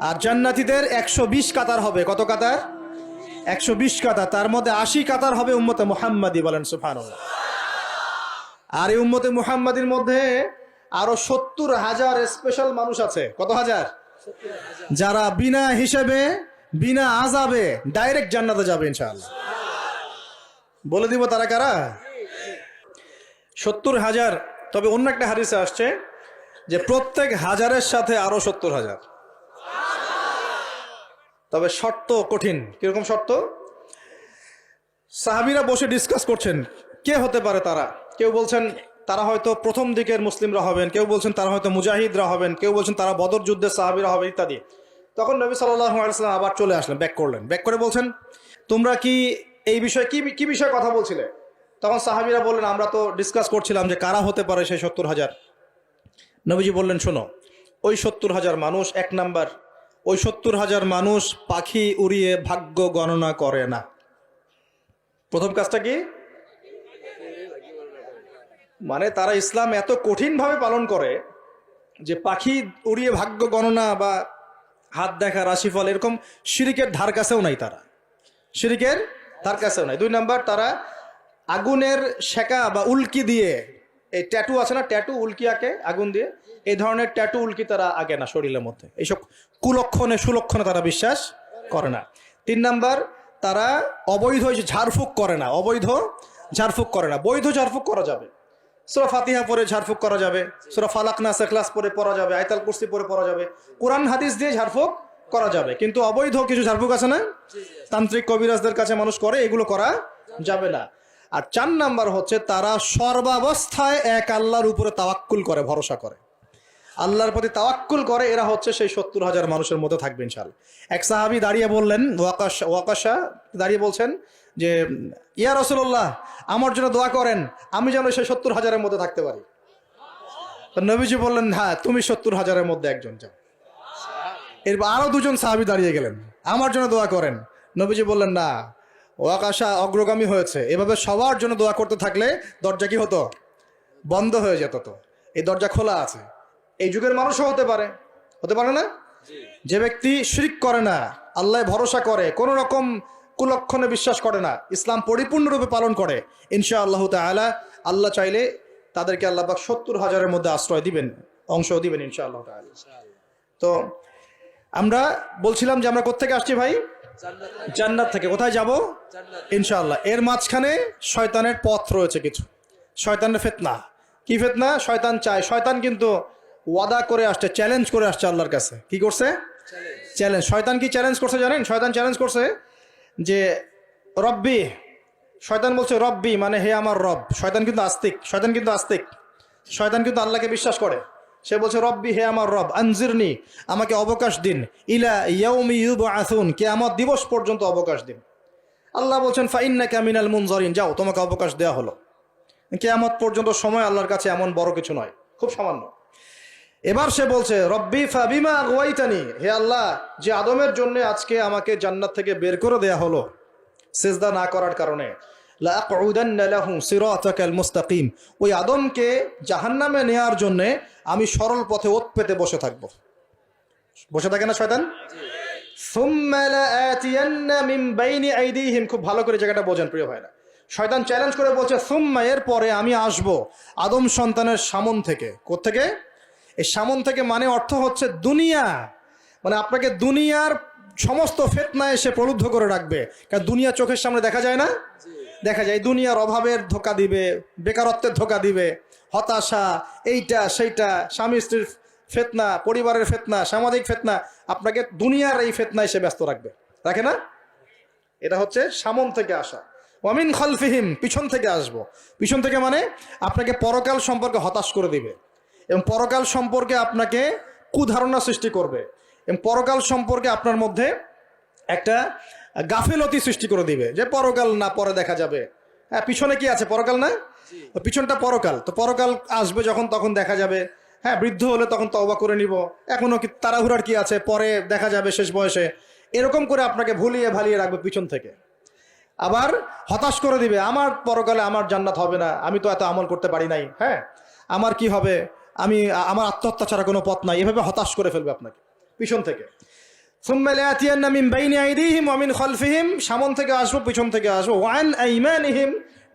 আর জান্নাতীদের 120 কাতার হবে। কত কাতার? 120 কাতার। তার মধ্যে 80 কাতার হবে উম্মতে মুহাম্মাদি, বলেন সুবহানাল্লাহ। আর এই উম্মতে মুহাম্মাদির মধ্যে আরো 70,000 স্পেশাল মানুষ আছে। কত হাজার? যারা বিনা হিসেবে বিনা আযাবে ডাইরেক্ট জান্নাতে যাবে ইনশাআল্লাহ। বলে দিব তারা কারা? 70,000। তবে অন্য একটা হাদিসে আসছে যে প্রত্যেক হাজারের সাথে আরো 70,000। তবে শর্ত কঠিন। কিরকম শর্ত? সাহাবীরা বসে ডিসকাস করছেন কে হতে পারে তারা। কেউ বলছেন তারা হয়তো প্রথম দিকের মুসলিমরা হবেন, কেউ বলছেন তারা হয়তো মুজাহিদরা হবেন, কেউ বলছেন তারা বদর যুদ্ধের সাহাবীরা হবে ইত্যাদি। তখন নবী সাল্লাল্লাহু আলাইহি ওয়াসাল্লাম আবার চলে আসলেন, ব্যাক করলেন। ব্যাক করে বলছেন তোমরা কি এই বিষয়ে কি বিষয়ে কথা বলছিলে? তখন সাহাবীরা বললেন আমরা তো ডিসকাস করছিলাম যে কারা হতে পারে সেই 70,000। নবীজি বললেন শোনো, ওই 70,000 মানুষ, এক নাম্বার, ওই 70,000 মানুষ পাখি উড়িয়ে ভাগ্য গণনা করে না। প্রথম কাজটা কি? মানে তারা ইসলাম এত কঠিনভাবে পালন করে যে পাখি উড়িয়ে ভাগ্য গণনা বা হাত দেখা, রাশিফল, এরকম শিরিকের ধার কাছেও নাই। তারা শিরিকের ধার কাছেও নাই। দুই নাম্বার, তারা আগুনের শেকা বা উল্কি দিয়ে, এই ট্যাটু আছে না, ট্যাটু উল্কি আঁকে আগুন দিয়ে, এই ধরনের ট্যাটু উল্কি তারা আঁকে না শরীরের মধ্যে। এইসব কুলক্ষণে সুলক্ষণে তারা বিশ্বাস করে না। তিন নাম্বার, তারা অবৈধ ঝাড়ফুঁক করে না। অবৈধ ঝাড়ফুঁক করে না। বৈধ ঝাড়ফুঁক করা যাবে। সূরা ফাতিহা পড়ে ঝাড়ফুঁক করা যাবে, সূরা ফালাক নাস ইখলাস পড়ে পড়া যাবে, আয়াতুল কুরসি পড়ে পড়া যাবে, কোরআন হাদিস দিয়ে ঝাড়ফুঁক করা যাবে। কিন্তু অবৈধ কিছু ঝাড়ফুঁক আছে না, তান্ত্রিক কবিরাজদের কাছে মানুষ করে, এগুলো করা যাবে না। আর 4 নাম্বার হচ্ছে তারা সর্বাবস্থায় এক আল্লাহর উপরে তাওয়াক্কুল করে, ভরসা করে, আল্লাহর প্রতি তাওয়াক্কুল করে। এরা হচ্ছে সেই 70,000 মানুষের মধ্যে থাকবে ইনশাআল্লাহ। এক সাহাবী দাঁড়িয়ে বললেন, ওয়াকাশা দাঁড়িয়ে বলছেন যে ইয়া রাসূলুল্লাহ, আমার জন্য দোয়া করেন, আমি যেন সেই 70,000-এর মধ্যে থাকতে পারি। নবীজি বললেন হ্যাঁ, তুমি 70,000-এর মধ্যে একজন যাও। এরপর আরো 2জন সাহাবী দাঁড়িয়ে গেলেন, আমার জন্য দোয়া করেন। নবীজি বললেন না, ওয়াকাশা অগ্রগামী হয়েছে। এভাবে সবার জন্য দোয়া করতে থাকলে দরজা কি হতো? বন্ধ হয়ে যেত। তো এই দরজা খোলা আছে। এই যুগের মানুষও হতে পারে না? যে ব্যক্তি শিরক করে না, আল্লাহ ভরসা করে, কোন রকম কুলক্ষণে বিশ্বাস করে না, ইসলাম পরিপূর্ণরূপে পালন করে, ইনশাআল্লাহ তাআলা আল্লাহ চাইলে তাদেরকে আল্লাহ পাক 70,000-এর মধ্যে আশ্রয় দিবেন, অংশ দিবেন ইনশাআল্লাহ তাআলা। তো আমরা বলছিলাম যে আমরা কোত্থেকে আসছি ভাই? জান্নাত থেকে। কোথায় যাব? ইনশাআল্লাহ। এর মাঝখানে শয়তানের পথ রয়েছে কিছু, শয়তানের ফিতনা। কি ফিতনা? শয়তান চায়, শয়তান কিন্তু ওয়াদা করে আসছে, চ্যালেঞ্জ করে আসছে আল্লাহর কাছে। কি করছে? চ্যালেঞ্জ। শয়তান কি চ্যালেঞ্জ করছে জানেন? শয়তান চ্যালেঞ্জ করছে যে রব্বি, শয়তান বলছে রব্বি মানে হে আমার রব। শয়তান কিন্তু আস্তিক, শয়তান কিন্তু আল্লাহকে বিশ্বাস করে। সে বলছে রব্বি, হে আমার রব, আনজিরনি, আমাকে অবকাশ দিন, ইলা ইয়াউমি ইউবআসুন, কিয়ামত দিবস পর্যন্ত অবকাশ দিন। আল্লাহ বলছেন ফাইন্নাকা মিনাল মুনজারিন, যাও, তোমাকে অবকাশ দেওয়া হলো। কিয়ামত পর্যন্ত সময় আল্লাহর কাছে এমন বড় কিছু নয়, খুব সামান্য। এবার সে বলছে রব্বি ফাবিমা আগওয়াইতানি, হে আল্লাহ, যে আদমের জন্য আজকে আমাকে জান্নাত থেকে বের করে দেয়া হলো সিজদা না করার কারণে, লা আকুদান্না লাহু সিরাতাকাল মুস্তাকিম, ওই আদমকে জাহান্নামে নেয়ার জন্য আমি সরল পথে ওত পেতে বসে থাকবো। বসে থাকে না শয়তান? সুম্মা লাআতিয়ান্না মিন বাইনি আইদিহিম, খুব ভালো করে জায়গাটা বোঝেন প্রিয় ভাইরা। শয়তান চ্যালেঞ্জ করে বলছে সুম্মা, এর পরে আমি আসব আদম সন্তানের সামন থেকে। কোত্থেকে? এই সামন থেকে মানে অর্থ হচ্ছে দুনিয়া, মানে আপনাকে দুনিয়ার সমস্ত ফিতনায় এসে প্রলুব্ধ করে রাখবে। কারণ দুনিয়া চোখের সামনে দেখা যায় না, দেখা যায়। দুনিয়ার অভাবের ধোঁকা দিবে, বেকারত্বের ধোঁকা দিবে, হতাশা, এইটা সেইটা, স্বামী স্ত্রীর ফিতনা, পরিবারের ফিতনা, সামাজিক ফিতনা, আপনাকে দুনিয়ার এই ফিতনায় এসে ব্যস্ত রাখে না? এটা হচ্ছে সামন থেকে আসা। ওয়ামিন খালফিহিম, পিছন থেকে আসবো। পিছন থেকে মানে আপনাকে পরকাল সম্পর্কে হতাশ করে দিবে, এবং পরকাল সম্পর্কে আপনাকে কুধারণা সৃষ্টি করবে, এবং পরকাল সম্পর্কে আপনার মধ্যে একটা গাফিলতি সৃষ্টি করে দিবে যে পরকাল না, পরে দেখা যাবে। হ্যাঁ, পিছনে কি আছে? পরকাল না? পিছনটা পরকাল। তো পরকাল আসবে যখন, তখন দেখা যাবে। হ্যাঁ, বৃদ্ধ হলে তখন তওবা করে নিব, এখনো কি তাড়াহুড়ার কি আছে, পরে দেখা যাবে শেষ বয়সে। এরকম করে আপনাকে ভুলিয়ে ভালিয়ে রাখবে পিছন থেকে। আবার হতাশ করে দিবে, আমার পরকালে আমার জান্নাত হবে না, আমি তো এত আমল করতে পারি নাই, হ্যাঁ, আমার কি হবে, আমার আত্মহত্যা ছাড়া কোনো পথ নাই। এভাবে হতাশ করে ফেলবে আপনাকে পিছন থেকে। সুম্মা লায়াতিয়ান্না মিন বাইনি আইদিহিম ওয়া মিন খালফিহিম, সামন থেকে আসবো, পিছন থেকে আসবো, ওয়া আন আইমানিহিম,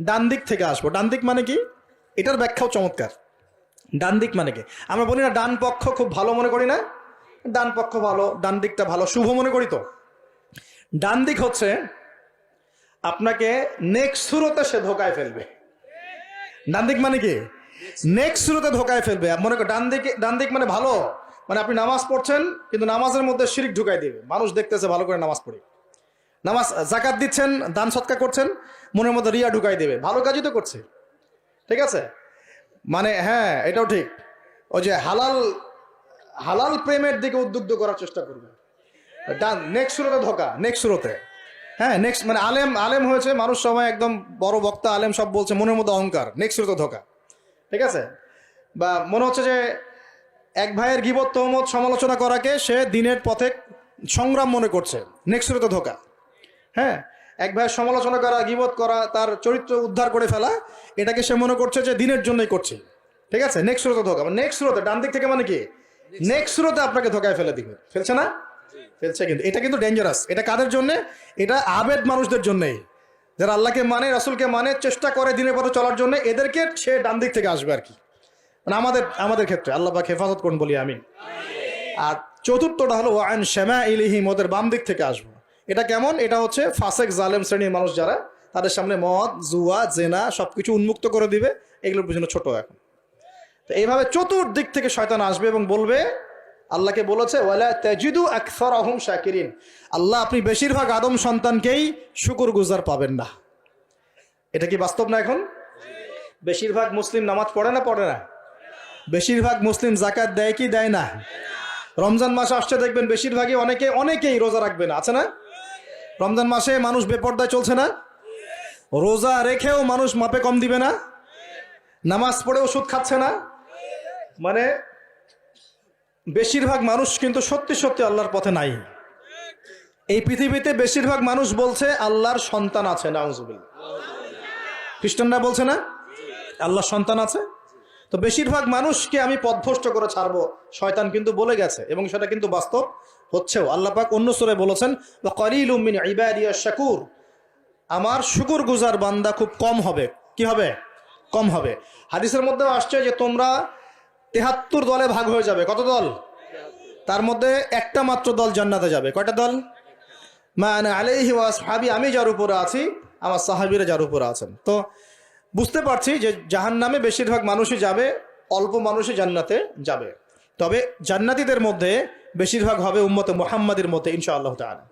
ডান দিক থেকে আসবো। ডান দিক মানে কি? এটার ব্যাখ্যাও চমৎকার। ডান দিক মানে কি? আমরা বলি না ডান পক্ষ খুব ভালো মনে করি না? ডান পক্ষ ভালো, ডান দিকটা ভালো, শুভ মনে করি তো। ডান দিক হচ্ছে আপনাকে নেক্সট সুরতে সে ধোকায় ফেলবে। ডান দিক মানে কি? নেক্সট সুরতে ধোকায় ফেলবে। মনে কর ডান দিক মানে ভালো, মানে আপনি নামাজ পড়ছেন কিন্তু নামাজের মধ্যে শিরিক ঢুকাই দিবে, মানুষ দেখতেছে ভালো করে নামাজ পড়ি, নামাজ জাকাত দিচ্ছেন, দান সৎকার করছেন, মনের মধ্যে রিয়া ঢুকাই দেবে, ভালো কাজই তো করছে, ঠিক আছে? মানে হ্যাঁ, এটাও ঠিক। ওই যে হালাল প্রেমের দিকে উদ্বুদ্ধ করার চেষ্টা করবে। ডান নেক্সট সুরতে ধোকা, নেক্সট সুরতে। হ্যাঁ, নেক্সট মানে আলেম হয়েছে মানুষ, সবাই একদম বড় বক্তা আলেম সব বলছে, মনের মধ্যে অহংকার, নেক্সট সুরতে ধোকা, ঠিক আছে? বা মনে হচ্ছে যে এক ভাইয়ের গীবত তহমত সমালোচনা করাকে সে দিনের পথে সংগ্রাম মনে করছে, নেক্সট সুরতে ধোকা। হ্যাঁ, এক ভাইয়ের সমালোচনা করা, গীবত করা, তার চরিত্র উদ্ধার করে ফেলা, এটাকে সে মনে করছে যে দিনের জন্যই করছে, ঠিক আছে? নেক্সট সুরতে ধোকা, নেক্সট সুরতে ডান দিক থেকে মানে কি? নেক্সট সুরতে আপনাকে ধোকায় ফেলে দিবে, ফেলছে না? ফেলছে। কিন্তু এটা কিন্তু ডেঞ্জারাস। এটা কাদের জন্যে? এটা আবেদ মানুষদের জন্যেই, যারা আল্লাহকে মানে, রাসূলকে মানে, চেষ্টা করে দিনের পথে চলার জন্য, এদেরকে সে ডান দিক থেকে আসবে আর কি। মানে আমাদের ক্ষেত্রে আল্লাহ পাক হেফাজত করুন বলি আমিন। আর চতুর্থটা হলো ওয়া আন শামাইলিহিম, ওদের বাম দিক থেকে আসবো। এটা কেমন? এটা হচ্ছে ফাসেক জালেম শ্রেণীর মানুষ যারা, তাদের সামনে মদ, জুয়া, জেনা সবকিছু উন্মুক্ত করে দিবে, এগুলোর পিছনে ছোট এখন। তো এইভাবে চতুর্দিক থেকে শয়তান আসবে এবং বলবে, আল্লাহকে বলেছে ওয়ালা তাজিদু আকসারাহুম শাকিরিন, আল্লাহ আপনি বেশিরভাগ আদম সন্তানকেই শুকরগুজার পাবেন না। এটা কি বাস্তব না? এখন বেশিরভাগ মুসলিম নামাজ পড়ে না? পড়ে না? বেশিরভাগ মুসলিম জাকাত দেয় কি দেয় না? রমজান মাস আসছে দেখবেন বেশিরভাগই অনেকেই রোজা রাখবে না, আছে না? রমজান মাসে মানুষ বেপরদায় চলছে না? রোজা রেখেও মানুষ মাপে কম দিবে না? নামাজ পড়ে ওষুধ খাচ্ছে না? মানে বেশিরভাগ মানুষ কিন্তু সত্যি সত্যি আল্লাহর পথে নাই। এই পৃথিবীতে বেশিরভাগ মানুষ বলছে আল্লাহর সন্তান আছে, নাউজুবিল্লাহ। খ্রিস্টানরা বলছে না আল্লাহর সন্তান আছে? তো বেশিরভাগ মানুষকে আমি পথভ্রষ্ট করে ছাড়বো, শয়তান কিন্তু বলে গেছে, এবং সেটা কিন্তু বাস্তব হচ্ছেও। আল্লাহ পাক অন্য সূরায় বলেছেন ওয়া কালিলুম মিন ইবাদিয়াশ শাকুর, আমার শুকরগুজার বান্দা খুব কম হবে। কি হবে? কম হবে। হাদিসের মধ্যেও আসছে যে তোমরা ৭৩ দলে ভাগ হয়ে যাবে। কত দল? তার মধ্যে একটা মাত্র দল জান্নাতে যাবে। কয়টা দল? মা আনা আলাইহি ওয়া আসহাবি, আমি যার উপরে আছি, আমার সাহাবীরা যার উপরে আছেন। তো বুঝতে পারছি যে জাহান্নামে বেশিরভাগ মানুষই যাবে, অল্প মানুষই জান্নাতে যাবে। তবে জান্নাতীদের মধ্যে বেশিরভাগ হবে উম্মতে মুহাম্মাদের মধ্যে ইনশাআল্লাহ তাআলা।